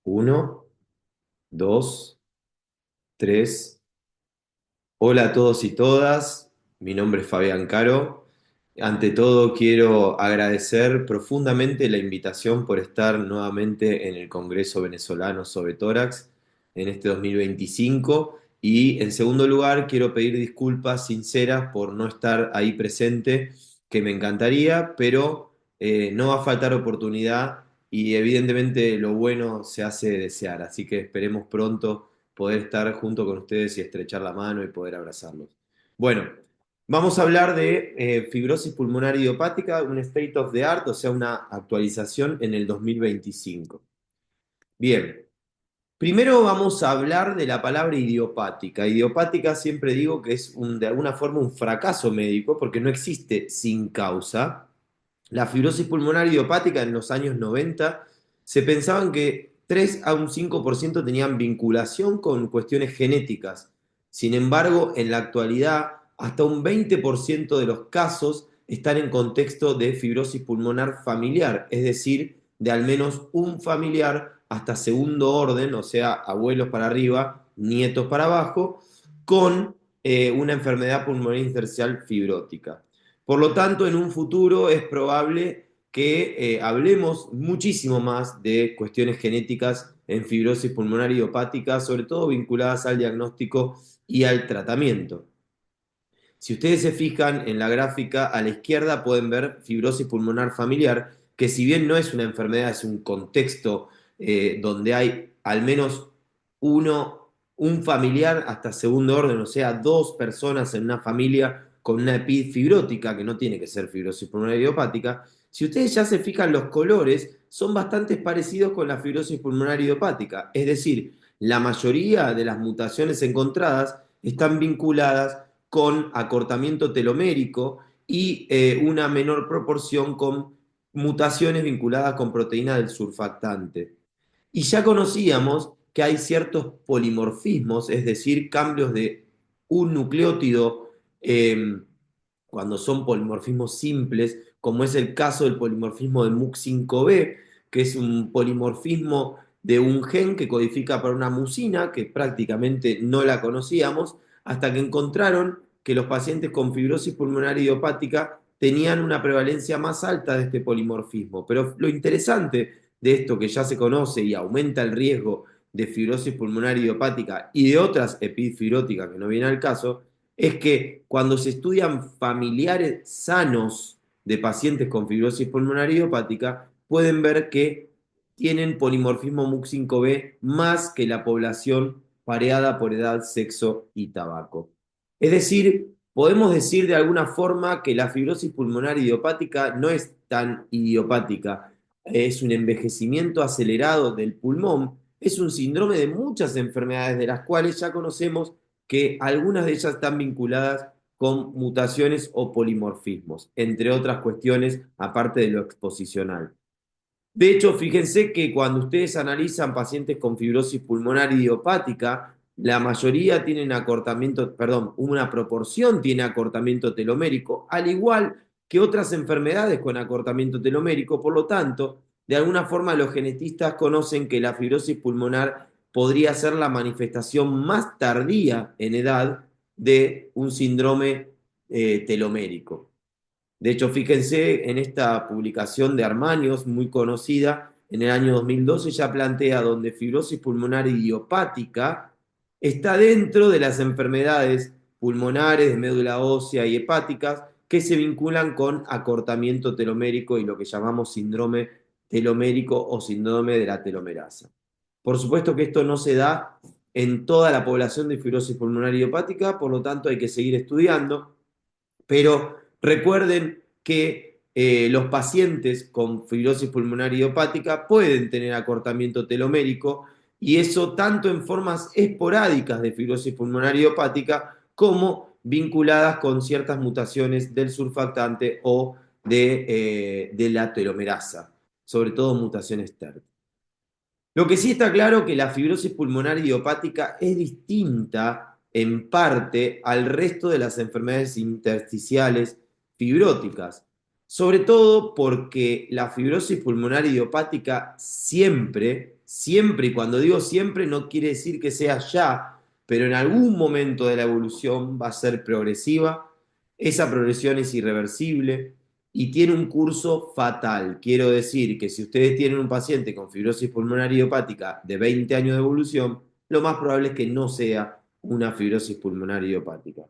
Uno, dos, tres. Hola a todos y todas. Mi nombre es Fabián Caro. Ante todo, quiero agradecer profundamente la invitación por estar nuevamente en el Congreso Venezolano sobre Tórax en este 2025. Y en segundo lugar, quiero pedir disculpas sinceras por no estar ahí presente, que me encantaría, pero no va a faltar oportunidad y evidentemente lo bueno se hace desear. Así que esperemos pronto poder estar junto con ustedes y estrechar la mano y poder abrazarlos. Bueno, vamos a hablar de fibrosis pulmonar idiopática, un state of the art, o sea, una actualización en el 2025. Bien, primero vamos a hablar de la palabra idiopática. Idiopática siempre digo que es de alguna forma un fracaso médico porque no existe sin causa. La fibrosis pulmonar idiopática en los años 90 se pensaban que 3 a un 5% tenían vinculación con cuestiones genéticas. Sin embargo, en la actualidad, hasta un 20% de los casos están en contexto de fibrosis pulmonar familiar, es decir, de al menos un familiar hasta segundo orden, o sea, abuelos para arriba, nietos para abajo, con una enfermedad pulmonar intersticial fibrótica. Por lo tanto, en un futuro es probable que hablemos muchísimo más de cuestiones genéticas en fibrosis pulmonar idiopática, sobre todo vinculadas al diagnóstico y al tratamiento. Si ustedes se fijan en la gráfica a la izquierda pueden ver fibrosis pulmonar familiar, que si bien no es una enfermedad, es un contexto donde hay al menos un familiar hasta segundo orden, o sea, dos personas en una familia con una EPID fibrótica, que no tiene que ser fibrosis pulmonar idiopática. Si ustedes ya se fijan, los colores son bastante parecidos con la fibrosis pulmonar idiopática, es decir, la mayoría de las mutaciones encontradas están vinculadas con acortamiento telomérico y una menor proporción con mutaciones vinculadas con proteína del surfactante. Y ya conocíamos que hay ciertos polimorfismos, es decir, cambios de un nucleótido cuando son polimorfismos simples, como es el caso del polimorfismo de MUC5B, que es un polimorfismo de un gen que codifica para una mucina, que prácticamente no la conocíamos, hasta que encontraron que los pacientes con fibrosis pulmonar idiopática tenían una prevalencia más alta de este polimorfismo. Pero lo interesante de esto que ya se conoce y aumenta el riesgo de fibrosis pulmonar idiopática y de otras epidfibróticas que no viene al caso, es que cuando se estudian familiares sanos de pacientes con fibrosis pulmonar idiopática, pueden ver que tienen polimorfismo MUC5B más que la población pareada por edad, sexo y tabaco. Es decir, podemos decir de alguna forma que la fibrosis pulmonar idiopática no es tan idiopática, es un envejecimiento acelerado del pulmón, es un síndrome de muchas enfermedades de las cuales ya conocemos que algunas de ellas están vinculadas con mutaciones o polimorfismos, entre otras cuestiones, aparte de lo exposicional. De hecho, fíjense que cuando ustedes analizan pacientes con fibrosis pulmonar idiopática, la mayoría tienen acortamiento, perdón, una proporción tiene acortamiento telomérico, al igual que otras enfermedades con acortamiento telomérico. Por lo tanto, de alguna forma los genetistas conocen que la fibrosis pulmonar podría ser la manifestación más tardía en edad de un síndrome telomérico. De hecho, fíjense en esta publicación de Armanios, muy conocida, en el año 2012 ya plantea donde fibrosis pulmonar idiopática está dentro de las enfermedades pulmonares de médula ósea y hepáticas que se vinculan con acortamiento telomérico y lo que llamamos síndrome telomérico o síndrome de la telomerasa. Por supuesto que esto no se da en toda la población de fibrosis pulmonar idiopática, por lo tanto hay que seguir estudiando, pero recuerden que los pacientes con fibrosis pulmonar idiopática pueden tener acortamiento telomérico y eso tanto en formas esporádicas de fibrosis pulmonar idiopática como vinculadas con ciertas mutaciones del surfactante o de la telomerasa, sobre todo mutaciones TERT. Lo que sí está claro es que la fibrosis pulmonar idiopática es distinta en parte al resto de las enfermedades intersticiales fibróticas, sobre todo porque la fibrosis pulmonar idiopática siempre, siempre, y cuando digo siempre no quiere decir que sea ya, pero en algún momento de la evolución va a ser progresiva, esa progresión es irreversible y tiene un curso fatal. Quiero decir que si ustedes tienen un paciente con fibrosis pulmonar idiopática de 20 años de evolución, lo más probable es que no sea una fibrosis pulmonar idiopática.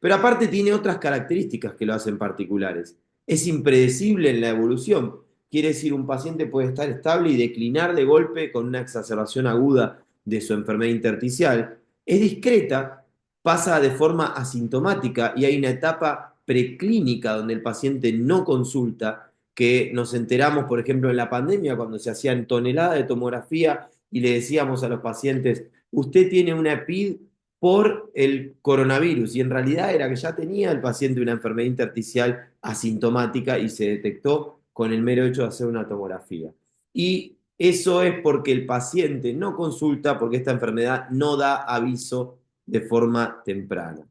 Pero aparte tiene otras características que lo hacen particulares. Es impredecible en la evolución. Quiere decir, un paciente puede estar estable y declinar de golpe con una exacerbación aguda de su enfermedad intersticial. Es discreta, pasa de forma asintomática y hay una etapa preclínica donde el paciente no consulta, que nos enteramos, por ejemplo, en la pandemia, cuando se hacían toneladas de tomografía y le decíamos a los pacientes, usted tiene una EPID por el coronavirus, y en realidad era que ya tenía el paciente una enfermedad intersticial asintomática y se detectó con el mero hecho de hacer una tomografía. Y eso es porque el paciente no consulta, porque esta enfermedad no da aviso de forma temprana.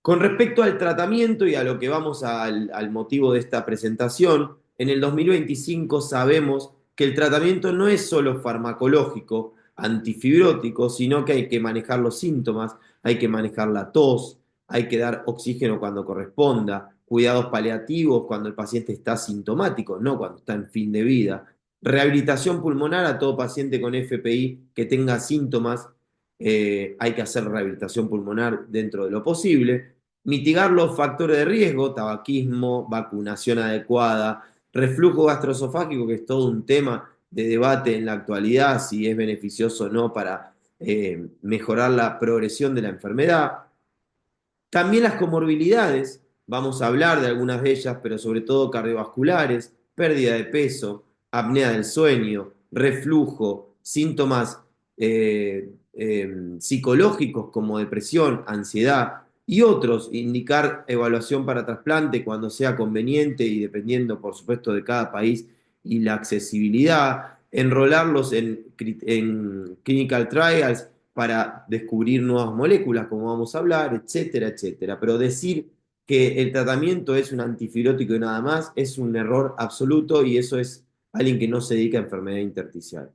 Con respecto al tratamiento y a lo que vamos al motivo de esta presentación, en el 2025 sabemos que el tratamiento no es solo farmacológico, antifibrótico, sino que hay que manejar los síntomas, hay que manejar la tos, hay que dar oxígeno cuando corresponda, cuidados paliativos cuando el paciente está sintomático, no cuando está en fin de vida, rehabilitación pulmonar a todo paciente con FPI que tenga síntomas, hay que hacer rehabilitación pulmonar dentro de lo posible, mitigar los factores de riesgo, tabaquismo, vacunación adecuada, reflujo gastroesofágico, que es todo un tema de debate en la actualidad, si es beneficioso o no para mejorar la progresión de la enfermedad. También las comorbilidades, vamos a hablar de algunas de ellas, pero sobre todo cardiovasculares, pérdida de peso, apnea del sueño, reflujo, síntomas psicológicos como depresión, ansiedad y otros, indicar evaluación para trasplante cuando sea conveniente y dependiendo, por supuesto, de cada país y la accesibilidad, enrolarlos en clinical trials para descubrir nuevas moléculas, como vamos a hablar, etcétera, etcétera. Pero decir que el tratamiento es un antifibrótico y nada más es un error absoluto, y eso es alguien que no se dedica a enfermedad intersticial.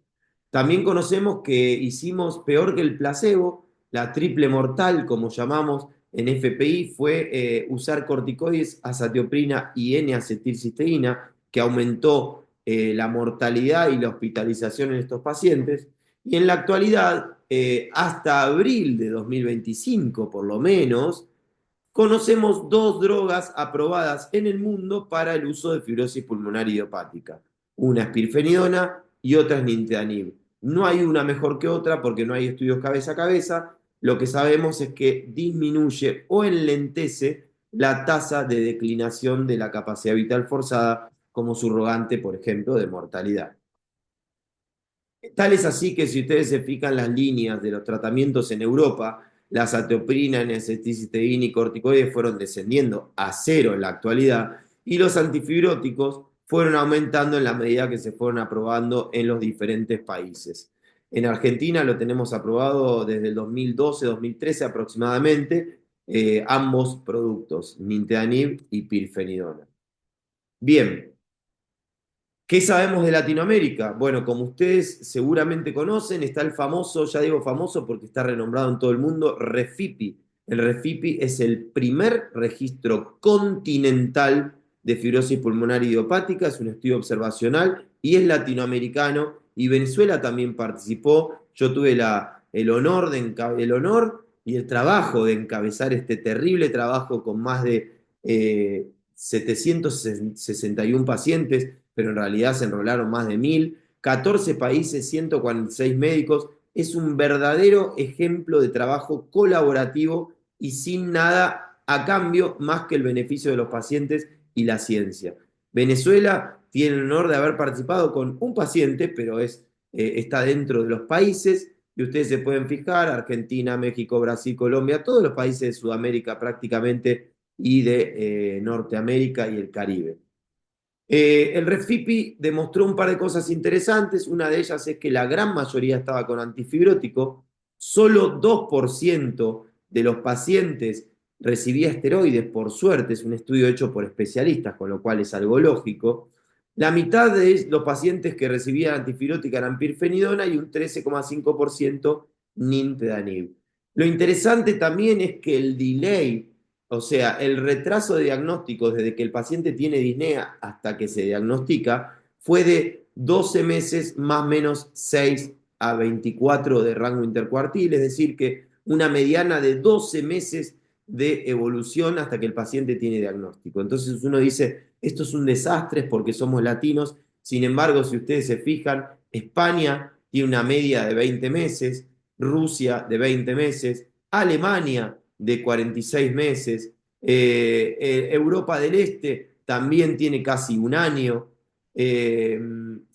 También conocemos que hicimos peor que el placebo, la triple mortal, como llamamos en FPI, fue usar corticoides, azatioprina y N-acetilcisteína, que aumentó la mortalidad y la hospitalización en estos pacientes. Y en la actualidad, hasta abril de 2025 por lo menos, conocemos dos drogas aprobadas en el mundo para el uso de fibrosis pulmonar idiopática. Una es pirfenidona y otra es nintedanib. No hay una mejor que otra porque no hay estudios cabeza a cabeza. Lo que sabemos es que disminuye o enlentece la tasa de declinación de la capacidad vital forzada como subrogante, por ejemplo, de mortalidad. Tal es así que si ustedes se fijan las líneas de los tratamientos en Europa, la azatioprina, N-acetilcisteína y corticoides fueron descendiendo a cero en la actualidad, y los antifibróticos fueron aumentando en la medida que se fueron aprobando en los diferentes países. En Argentina lo tenemos aprobado desde el 2012-2013 aproximadamente, ambos productos, nintedanib y pirfenidona. Bien. ¿Qué sabemos de Latinoamérica? Bueno, como ustedes seguramente conocen, está el famoso, ya digo famoso porque está renombrado en todo el mundo, REFIPI. El REFIPI es el primer registro continental de fibrosis pulmonar idiopática, es un estudio observacional y es latinoamericano, y Venezuela también participó. Yo tuve el honor y el trabajo de encabezar este terrible trabajo con más de 761 pacientes, pero en realidad se enrolaron más de 1000, 14 países, 146 médicos. Es un verdadero ejemplo de trabajo colaborativo y sin nada a cambio más que el beneficio de los pacientes y la ciencia. Venezuela tiene el honor de haber participado con un paciente, pero está dentro de los países, y ustedes se pueden fijar, Argentina, México, Brasil, Colombia, todos los países de Sudamérica prácticamente, y de Norteamérica y el Caribe. El REFIPI demostró un par de cosas interesantes. Una de ellas es que la gran mayoría estaba con antifibrótico. Solo 2% de los pacientes recibía esteroides, por suerte, es un estudio hecho por especialistas, con lo cual es algo lógico. La mitad de los pacientes que recibían antifibrótica eran pirfenidona y un 13,5% nintedanib. Lo interesante también es que el delay, o sea, el retraso de diagnóstico desde que el paciente tiene disnea hasta que se diagnostica, fue de 12 meses más o menos 6 a 24 de rango intercuartil, es decir, que una mediana de 12 meses de evolución hasta que el paciente tiene diagnóstico. Entonces uno dice, esto es un desastre porque somos latinos, sin embargo, si ustedes se fijan, España tiene una media de 20 meses, Rusia de 20 meses, Alemania de 46 meses, Europa del Este también tiene casi un año,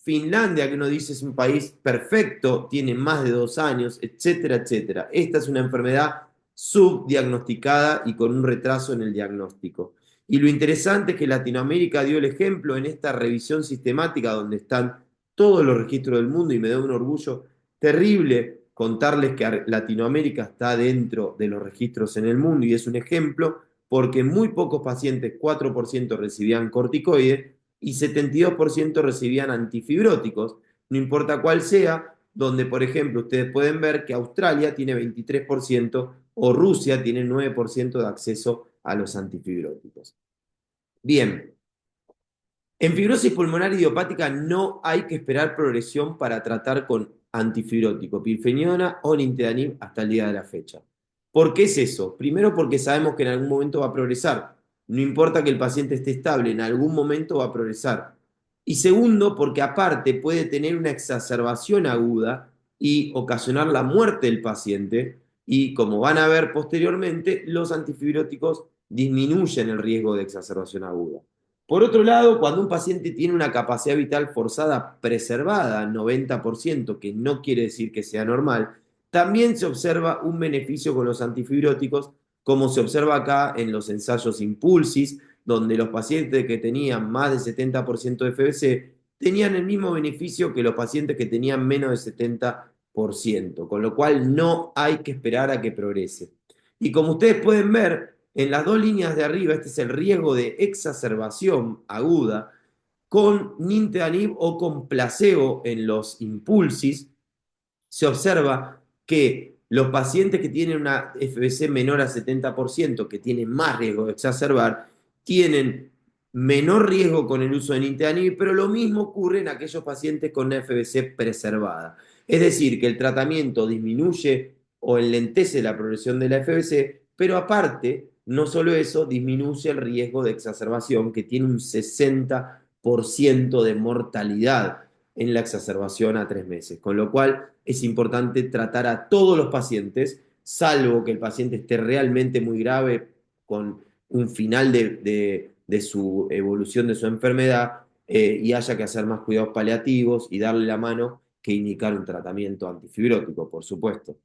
Finlandia, que uno dice es un país perfecto, tiene más de 2 años, etcétera, etcétera. Esta es una enfermedad subdiagnosticada y con un retraso en el diagnóstico. Y lo interesante es que Latinoamérica dio el ejemplo en esta revisión sistemática donde están todos los registros del mundo y me da un orgullo terrible contarles que Latinoamérica está dentro de los registros en el mundo y es un ejemplo porque muy pocos pacientes, 4% recibían corticoides y 72% recibían antifibróticos, no importa cuál sea, donde por ejemplo ustedes pueden ver que Australia tiene 23% o Rusia tiene 9% de acceso a los antifibróticos. Bien, en fibrosis pulmonar idiopática no hay que esperar progresión para tratar con antifibrótico, pirfenidona o nintedanib hasta el día de la fecha. ¿Por qué es eso? Primero porque sabemos que en algún momento va a progresar. No importa que el paciente esté estable, en algún momento va a progresar. Y segundo, porque aparte puede tener una exacerbación aguda y ocasionar la muerte del paciente. Y como van a ver posteriormente, los antifibróticos disminuyen el riesgo de exacerbación aguda. Por otro lado, cuando un paciente tiene una capacidad vital forzada preservada, 90%, que no quiere decir que sea normal, también se observa un beneficio con los antifibróticos, como se observa acá en los ensayos Impulsis, donde los pacientes que tenían más de 70% de FBC tenían el mismo beneficio que los pacientes que tenían menos de 70%, con lo cual no hay que esperar a que progrese. Y como ustedes pueden ver, en las dos líneas de arriba, este es el riesgo de exacerbación aguda con nintedanib o con placebo en los impulsis. Se observa que los pacientes que tienen una FBC menor a 70%, que tienen más riesgo de exacerbar, tienen menor riesgo con el uso de nintedanib, pero lo mismo ocurre en aquellos pacientes con una FBC preservada. Es decir, que el tratamiento disminuye o enlentece la progresión de la FBC, pero aparte, no solo eso, disminuye el riesgo de exacerbación, que tiene un 60% de mortalidad en la exacerbación a 3 meses. Con lo cual es importante tratar a todos los pacientes, salvo que el paciente esté realmente muy grave con un final de su evolución de su enfermedad y haya que hacer más cuidados paliativos y darle la mano que indicar un tratamiento antifibrótico, por supuesto.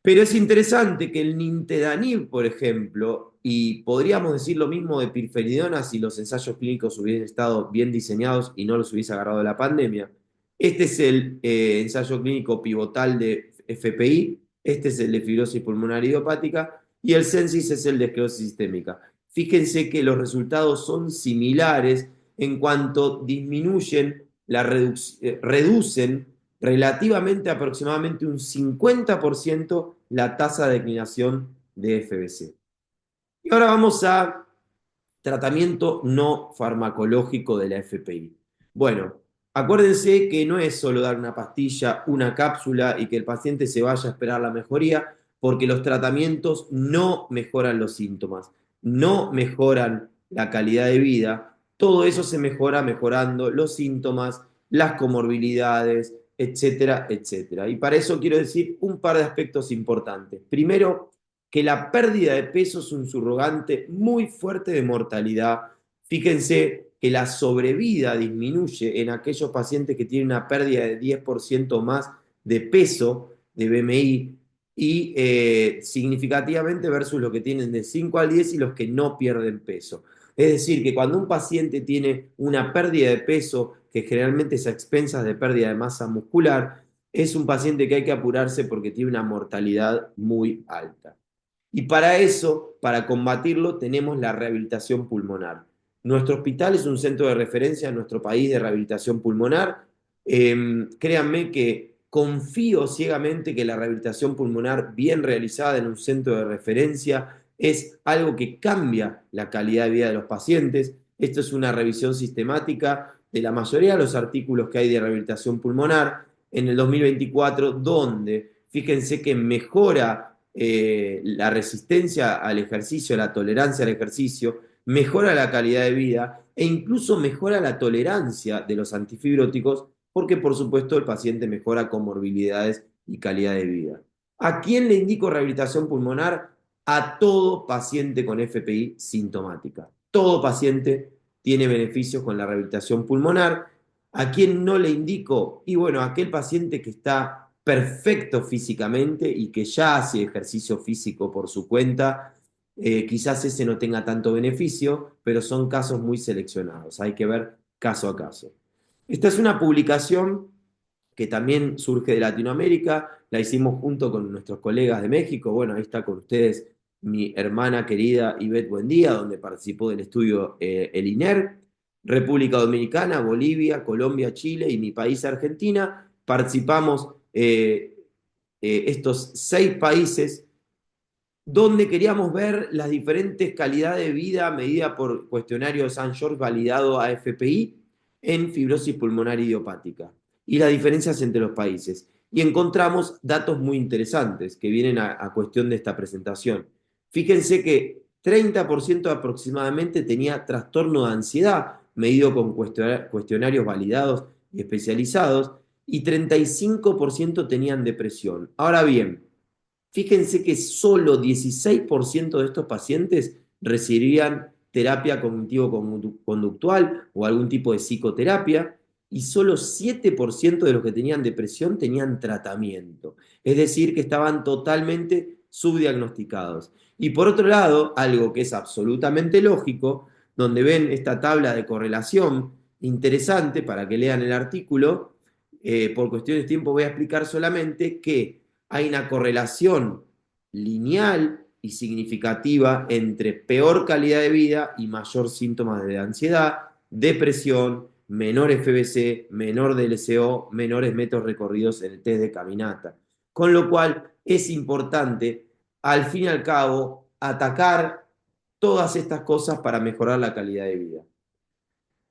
Pero es interesante que el nintedanib, por ejemplo, y podríamos decir lo mismo de pirfenidona si los ensayos clínicos hubiesen estado bien diseñados y no los hubiese agarrado la pandemia. Este es el ensayo clínico pivotal de FPI, este es el de fibrosis pulmonar idiopática y el Sensis es el de esclerosis sistémica. Fíjense que los resultados son similares en cuanto disminuyen, reducen relativamente aproximadamente un 50% la tasa de declinación de FBC. Y ahora vamos a tratamiento no farmacológico de la FPI. Bueno, acuérdense que no es solo dar una pastilla, una cápsula y que el paciente se vaya a esperar la mejoría, porque los tratamientos no mejoran los síntomas, no mejoran la calidad de vida. Todo eso se mejora mejorando los síntomas, las comorbilidades, etcétera, etcétera. Y para eso quiero decir un par de aspectos importantes. Primero, que la pérdida de peso es un subrogante muy fuerte de mortalidad. Fíjense que la sobrevida disminuye en aquellos pacientes que tienen una pérdida de 10% más de peso, de BMI, y significativamente versus los que tienen de 5 al 10 y los que no pierden peso. Es decir, que cuando un paciente tiene una pérdida de peso, que generalmente es a expensas de pérdida de masa muscular, es un paciente que hay que apurarse porque tiene una mortalidad muy alta. Y para eso, para combatirlo, tenemos la rehabilitación pulmonar. Nuestro hospital es un centro de referencia en nuestro país de rehabilitación pulmonar. Créanme que confío ciegamente que la rehabilitación pulmonar bien realizada en un centro de referencia es algo que cambia la calidad de vida de los pacientes. Esto es una revisión sistemática de la mayoría de los artículos que hay de rehabilitación pulmonar en el 2024, donde fíjense que mejora la resistencia al ejercicio, la tolerancia al ejercicio, mejora la calidad de vida e incluso mejora la tolerancia de los antifibróticos porque por supuesto el paciente mejora comorbilidades y calidad de vida. ¿A quién le indico rehabilitación pulmonar? A todo paciente con FPI sintomática. Todo paciente tiene beneficios con la rehabilitación pulmonar. ¿A quién no le indico? Y bueno, aquel paciente que está perfecto físicamente y que ya hace ejercicio físico por su cuenta, quizás ese no tenga tanto beneficio, pero son casos muy seleccionados. Hay que ver caso a caso. Esta es una publicación que también surge de Latinoamérica, la hicimos junto con nuestros colegas de México. Bueno, ahí está con ustedes mi hermana querida Ivette Buendía, donde participó del estudio el INER, República Dominicana, Bolivia, Colombia, Chile y mi país Argentina. Participamos estos 6 países donde queríamos ver las diferentes calidades de vida medida por cuestionario San George validado a FPI en fibrosis pulmonar idiopática y las diferencias entre los países. Y encontramos datos muy interesantes que vienen a cuestión de esta presentación. Fíjense que 30% aproximadamente tenía trastorno de ansiedad, medido con cuestionarios validados y especializados, y 35% tenían depresión. Ahora bien, fíjense que solo 16% de estos pacientes recibirían terapia cognitivo-conductual o algún tipo de psicoterapia y solo 7% de los que tenían depresión tenían tratamiento. Es decir, que estaban totalmente subdiagnosticados. Y por otro lado, algo que es absolutamente lógico, donde ven esta tabla de correlación interesante para que lean el artículo, por cuestiones de tiempo voy a explicar solamente que hay una correlación lineal y significativa entre peor calidad de vida y mayor síntomas de ansiedad, depresión, menor FBC, menor DLCO, menores metros recorridos en el test de caminata. Con lo cual es importante, al fin y al cabo, atacar todas estas cosas para mejorar la calidad de vida.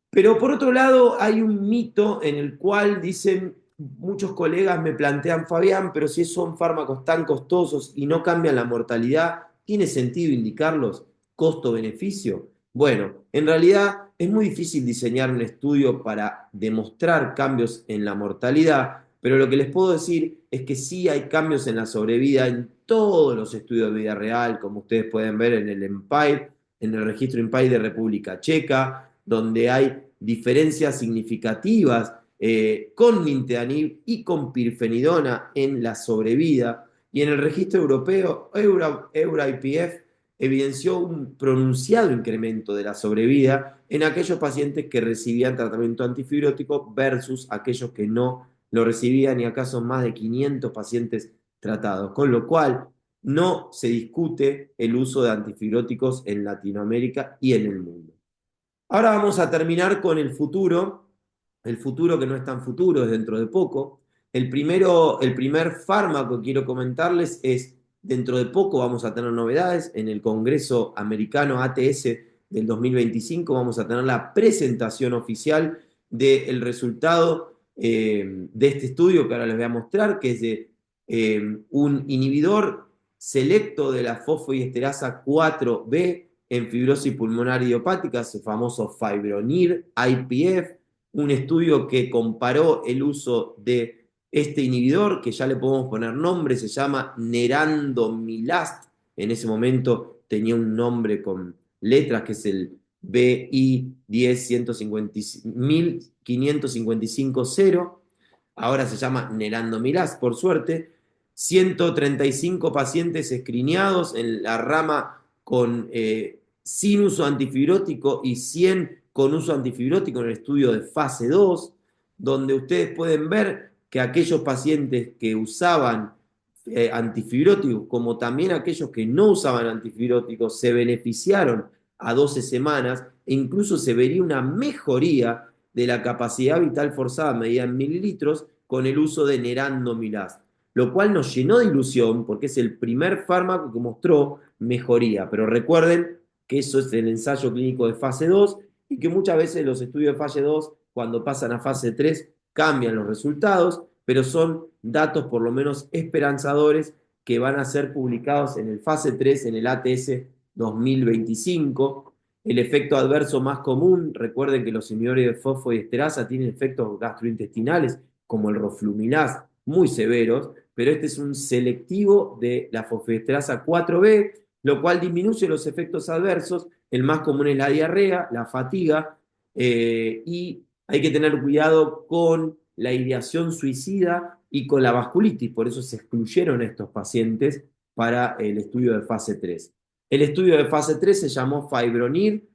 Pero por otro lado, hay un mito en el cual dicen, muchos colegas me plantean, Fabián, pero si son fármacos tan costosos y no cambian la mortalidad, ¿tiene sentido indicarlos? ¿Costo-beneficio? Bueno, en realidad es muy difícil diseñar un estudio para demostrar cambios en la mortalidad, pero lo que les puedo decir es que sí hay cambios en la sobrevida en todos los estudios de vida real, como ustedes pueden ver en el EMPIRE, en el registro EMPIRE de República Checa, donde hay diferencias significativas con nintedanib y con pirfenidona en la sobrevida. Y en el registro europeo, EURA-IPF evidenció un pronunciado incremento de la sobrevida en aquellos pacientes que recibían tratamiento antifibrótico versus aquellos que no lo recibían, y acá son más de 500 pacientes tratados, con lo cual no se discute el uso de antifibróticos en Latinoamérica y en el mundo. Ahora vamos a terminar con el futuro que no es tan futuro, es dentro de poco. El primer fármaco que quiero comentarles es, dentro de poco vamos a tener novedades, en el Congreso Americano ATS del 2025 vamos a tener la presentación oficial del resultado de este estudio que ahora les voy a mostrar, que es de un inhibidor selecto de la fosfodiesterasa 4B en fibrosis pulmonar idiopática, ese famoso Fibronir IPF, un estudio que comparó el uso de este inhibidor, que ya le podemos poner nombre, se llama Nerandomilast. En ese momento tenía un nombre con letras, que es el BI 10550. Ahora se llama Nerandomilast, por suerte. 135 pacientes escrineados en la rama con sin uso antifibrótico y 100 con uso antifibrótico en el estudio de fase 2, donde ustedes pueden ver que aquellos pacientes que usaban antifibróticos, como también aquellos que no usaban antifibróticos, se beneficiaron a 12 semanas e incluso se vería una mejoría de la capacidad vital forzada medida en mililitros con el uso de nerandomilast, lo cual nos llenó de ilusión porque es el primer fármaco que mostró mejoría. Pero recuerden que eso es el ensayo clínico de fase 2 y que muchas veces los estudios de fase 2, cuando pasan a fase 3, cambian los resultados, pero son datos por lo menos esperanzadores que van a ser publicados en el fase 3, en el ATS 2025. El efecto adverso más común, recuerden que los inhibidores de fosfodiesterasa tienen efectos gastrointestinales, como el rofluminaz, muy severos, pero este es un selectivo de la fosfodiesterasa 4B, lo cual disminuye los efectos adversos. El más común es la diarrea, la fatiga, y hay que tener cuidado con la ideación suicida y con la vasculitis, por eso se excluyeron estos pacientes para el estudio de fase 3. El estudio de fase 3 se llamó Fibronir,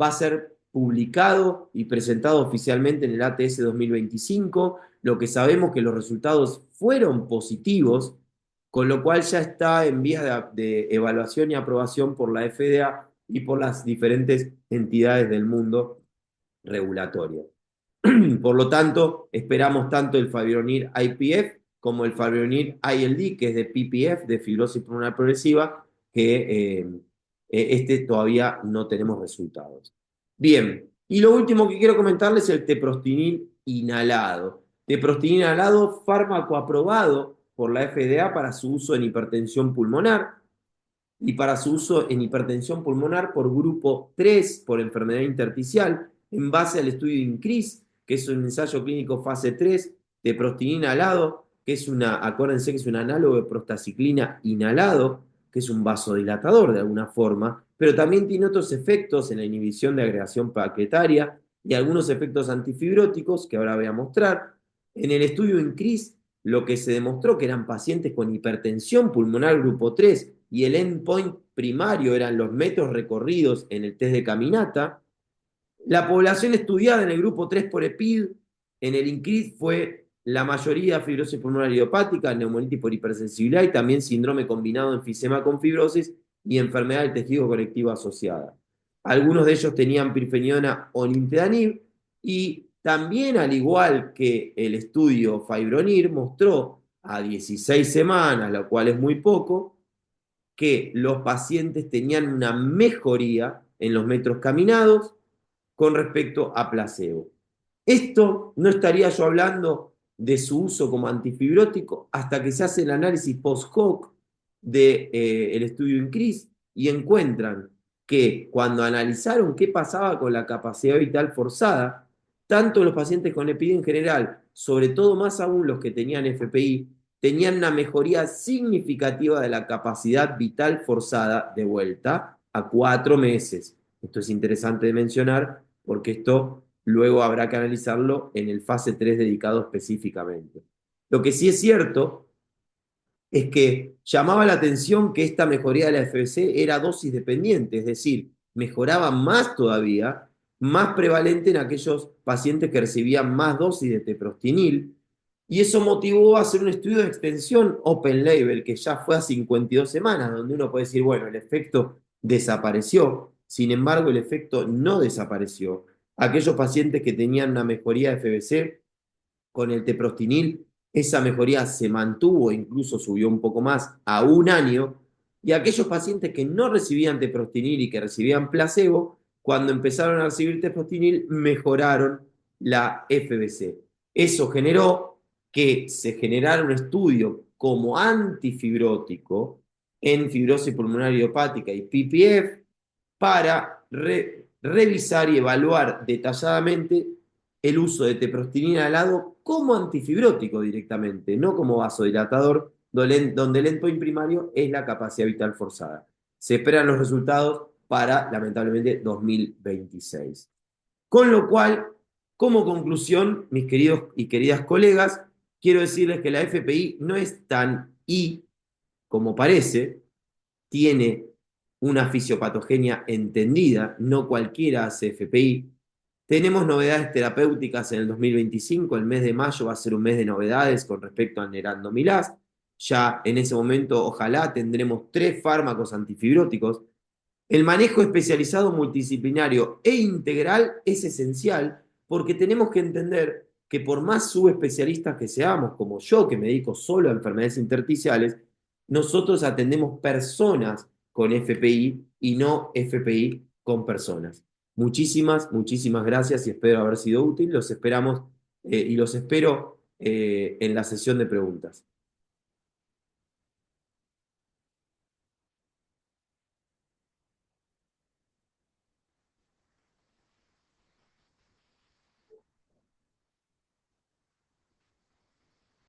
va a ser publicado y presentado oficialmente en el ATS 2025. Lo que sabemos que los resultados fueron positivos, con lo cual ya está en vías de evaluación y aprobación por la FDA y por las diferentes entidades del mundo regulatorio. Por lo tanto, esperamos tanto el Fibronir IPF como el Fibronir ILD, que es de PPF, de fibrosis pulmonar progresiva, que este todavía no tenemos resultados. Bien, y lo último que quiero comentarles es el teprostinil inhalado. Teprostinil inhalado, fármaco aprobado por la FDA para su uso en hipertensión pulmonar y para su uso en hipertensión pulmonar por grupo 3, por enfermedad intersticial, en base al estudio INCREASE, que es un ensayo clínico fase 3 de prostinina inhalado, que es acuérdense que es un análogo de prostaciclina inhalado, que es un vasodilatador de alguna forma, pero también tiene otros efectos en la inhibición de agregación plaquetaria y algunos efectos antifibróticos que ahora voy a mostrar. En el estudio INCREASE, lo que se demostró que eran pacientes con hipertensión pulmonar grupo 3 y el endpoint primario eran los metros recorridos en el test de caminata. La población estudiada en el grupo 3 por EPID, en el INCREASE, fue la mayoría fibrosis pulmonar idiopática, neumonitis por hipersensibilidad y también síndrome combinado de enfisema con fibrosis y enfermedad del tejido conectivo asociada. Algunos de ellos tenían pirfenidona o nintedanib y también, al igual que el estudio Fibronir, mostró a 16 semanas, lo cual es muy poco, que los pacientes tenían una mejoría en los metros caminados con respecto a placebo. Esto no estaría yo hablando de su uso como antifibrótico hasta que se hace el análisis post-hoc del estudio INCREASE y encuentran que cuando analizaron qué pasaba con la capacidad vital forzada, tanto los pacientes con EPI en general, sobre todo más aún los que tenían FPI, tenían una mejoría significativa de la capacidad vital forzada de vuelta a 4 meses. Esto es interesante de mencionar porque esto luego habrá que analizarlo en el fase 3 dedicado específicamente. Lo que sí es cierto es que llamaba la atención que esta mejoría de la FBC era dosis dependiente, es decir, mejoraba más todavía, más prevalente en aquellos pacientes que recibían más dosis de teprostinil, y eso motivó a hacer un estudio de extensión open label, que ya fue a 52 semanas, donde uno puede decir, bueno, el efecto desapareció, sin embargo, el efecto no desapareció. Aquellos pacientes que tenían una mejoría de FBC con el teprostinil, esa mejoría se mantuvo, incluso subió un poco más, a 1 año, y aquellos pacientes que no recibían teprostinil y que recibían placebo, cuando empezaron a recibir teprostinil, mejoraron la FBC. Eso generó que se generara un estudio como antifibrótico en fibrosis pulmonar idiopática y PPF para revisar y evaluar detalladamente el uso de teprostinina al lado como antifibrótico directamente, no como vasodilatador, donde el endpoint primario es la capacidad vital forzada. Se esperan los resultados para, lamentablemente, 2026. Con lo cual, como conclusión, mis queridos y queridas colegas, quiero decirles que la FPI no es tan I como parece, tiene una fisiopatogenia entendida, no cualquiera hace FPI. Tenemos novedades terapéuticas en el 2025, el mes de mayo va a ser un mes de novedades con respecto al nerandomilast. ya en ese momento ojalá tendremos 3 fármacos antifibróticos. El manejo especializado multidisciplinario e integral es esencial porque tenemos que entender que por más subespecialistas que seamos, como yo que me dedico solo a enfermedades intersticiales, nosotros atendemos personas con FPI y no FPI con personas. Muchísimas, muchísimas gracias y espero haber sido útil. Los esperamos y los espero en la sesión de preguntas.